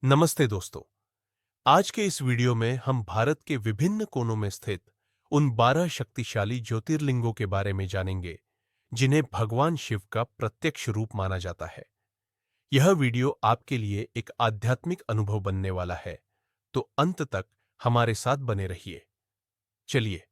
नमस्ते दोस्तों। आज के इस वीडियो में हम भारत के विभिन्न कोनों में स्थित उन 12 शक्तिशाली ज्योतिर्लिंगों के बारे में जानेंगे जिन्हें भगवान शिव का प्रत्यक्ष रूप माना जाता है। यह वीडियो आपके लिए एक आध्यात्मिक अनुभव बनने वाला है, तो अंत तक हमारे साथ बने रहिए। चलिए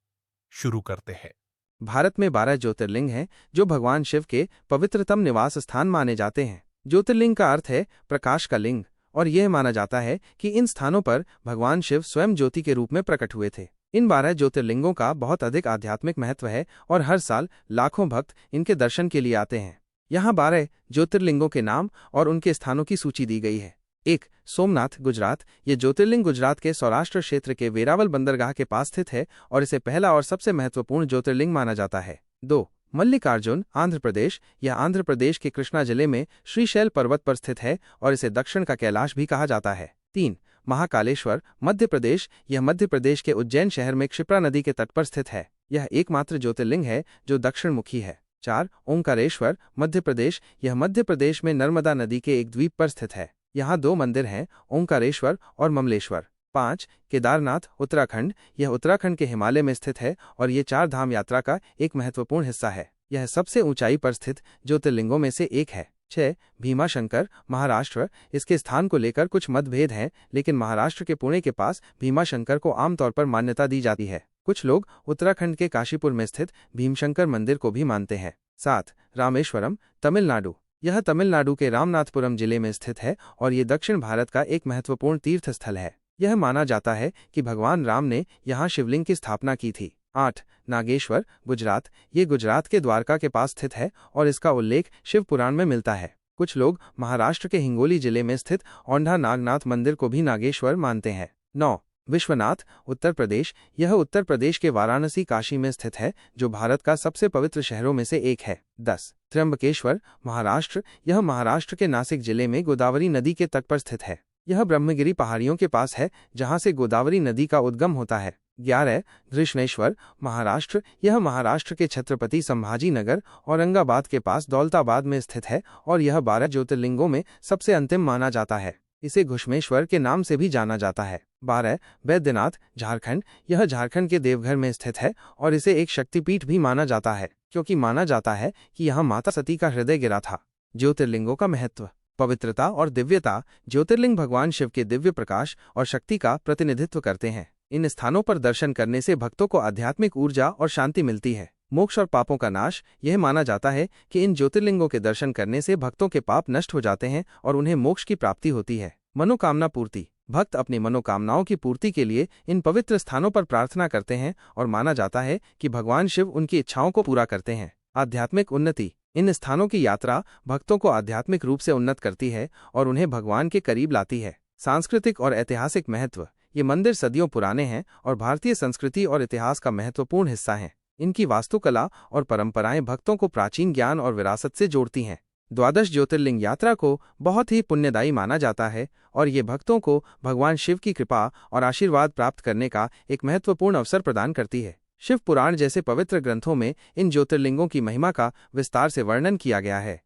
शुरू करते हैं। भारत में 12 ज्योतिर्लिंग हैं जो भगवान शिव के पवित्रतम निवास स्थान माने जाते हैं। ज्योतिर्लिंग का अर्थ है प्रकाश का लिंग, और यह माना जाता है कि इन स्थानों पर भगवान शिव स्वयं ज्योति के रूप में प्रकट हुए थे। इन 12 ज्योतिर्लिंगों का बहुत अधिक आध्यात्मिक महत्व है और हर साल लाखों भक्त इनके दर्शन के लिए आते हैं। यहाँ 12 ज्योतिर्लिंगों के नाम और उनके स्थानों की सूची दी गई है। 1. सोमनाथ, गुजरात। ये ज्योतिर्लिंग गुजरात के सौराष्ट्र क्षेत्र के वेरावल बंदरगाह के पास स्थित है और इसे पहला और सबसे महत्वपूर्ण ज्योतिर्लिंग माना जाता है। 2. मल्लिकार्जुन, आंध्र प्रदेश। यह आंध्र प्रदेश के कृष्णा जिले में श्रीशैल पर्वत पर स्थित है और इसे दक्षिण का कैलाश भी कहा जाता है। 3. महाकालेश्वर, मध्य प्रदेश। यह मध्य प्रदेश के उज्जैन शहर में क्षिप्रा नदी के तट पर स्थित है। यह एकमात्र ज्योतिर्लिंग है जो दक्षिण मुखी है। 4. ओंकारेश्वर, मध्य प्रदेश। यह मध्य प्रदेश में नर्मदा नदी के एक द्वीप पर स्थित है। यहाँ 2 मंदिर हैं, ओंकारेश्वर और ममलेश्वर। 5. केदारनाथ, उत्तराखंड। यह उत्तराखंड के हिमालय में स्थित है और ये 4 धाम यात्रा का एक महत्वपूर्ण हिस्सा है। यह सबसे ऊंचाई पर स्थित ज्योतिर्लिंगों में से एक है। 6. भीमाशंकर, महाराष्ट्र। इसके स्थान को लेकर कुछ मतभेद हैं, लेकिन महाराष्ट्र के पुणे के पास भीमाशंकर को आमतौर पर मान्यता दी जाती है। कुछ लोग उत्तराखंड के काशीपुर में स्थित भीमशंकर मंदिर को भी मानते हैं। 7. रामेश्वरम, तमिलनाडु। यह तमिलनाडु के रामनाथपुरम जिले में स्थित है और ये दक्षिण भारत का एक महत्वपूर्ण तीर्थ स्थल है। यह माना जाता है कि भगवान राम ने यहाँ शिवलिंग की स्थापना की थी। 8. नागेश्वर, गुजरात। ये गुजरात के द्वारका के पास स्थित है और इसका उल्लेख शिव पुराण में मिलता है। कुछ लोग महाराष्ट्र के हिंगोली जिले में स्थित औंढा नागनाथ मंदिर को भी नागेश्वर मानते हैं। 9. विश्वनाथ, उत्तर प्रदेश। यह उत्तर प्रदेश के वाराणसी काशी में स्थित है, जो भारत का सबसे पवित्र शहरों में से एक है। 10. त्र्यंबकेश्वर, महाराष्ट्र। यह महाराष्ट्र के नासिक जिले में गोदावरी नदी के तट पर स्थित है। यह ब्रह्मगिरी पहाड़ियों के पास है, जहाँ से गोदावरी नदी का उद्गम होता है। 11. कृष्णेश्वर, महाराष्ट्र। यह महाराष्ट्र के छत्रपति संभाजी नगर, औरंगाबाद के पास दौलताबाद में स्थित है और यह 12 ज्योतिर्लिंगों में सबसे अंतिम माना जाता है। इसे घुश्मेश्वर के नाम से भी जाना जाता है। 12. बैद्यनाथ, झारखंड। यह झारखंड के देवघर में स्थित है और इसे एक शक्तिपीठ भी माना जाता है, क्योंकि माना जाता है कि यहाँ माता सती का हृदय गिरा था। ज्योतिर्लिंगों का महत्व, पवित्रता और दिव्यता। ज्योतिर्लिंग भगवान शिव के दिव्य प्रकाश और शक्ति का प्रतिनिधित्व करते हैं। इन स्थानों पर दर्शन करने से भक्तों को आध्यात्मिक ऊर्जा और शांति मिलती है। मोक्ष और पापों का नाश। यह माना जाता है कि इन ज्योतिर्लिंगों के दर्शन करने से भक्तों के पाप नष्ट हो जाते हैं और उन्हें मोक्ष की प्राप्ति होती है। मनोकामना पूर्ति। भक्त अपनी मनोकामनाओं की पूर्ति के लिए इन पवित्र स्थानों पर प्रार्थना करते हैं और माना जाता है कि भगवान शिव उनकी इच्छाओं को पूरा करते हैं। आध्यात्मिक उन्नति। इन स्थानों की यात्रा भक्तों को आध्यात्मिक रूप से उन्नत करती है और उन्हें भगवान के करीब लाती है। सांस्कृतिक और ऐतिहासिक महत्व। ये मंदिर सदियों पुराने हैं और भारतीय संस्कृति और इतिहास का महत्वपूर्ण हिस्सा हैं। इनकी वास्तुकला और परंपराएं भक्तों को प्राचीन ज्ञान और विरासत से जोड़ती हैं। 12 ज्योतिर्लिंग यात्रा को बहुत ही पुण्यदायी माना जाता है और ये भक्तों को भगवान शिव की कृपा और आशीर्वाद प्राप्त करने का एक महत्वपूर्ण अवसर प्रदान करती है। शिव पुराण जैसे पवित्र ग्रंथों में इन ज्योतिर्लिंगों की महिमा का विस्तार से वर्णन किया गया है।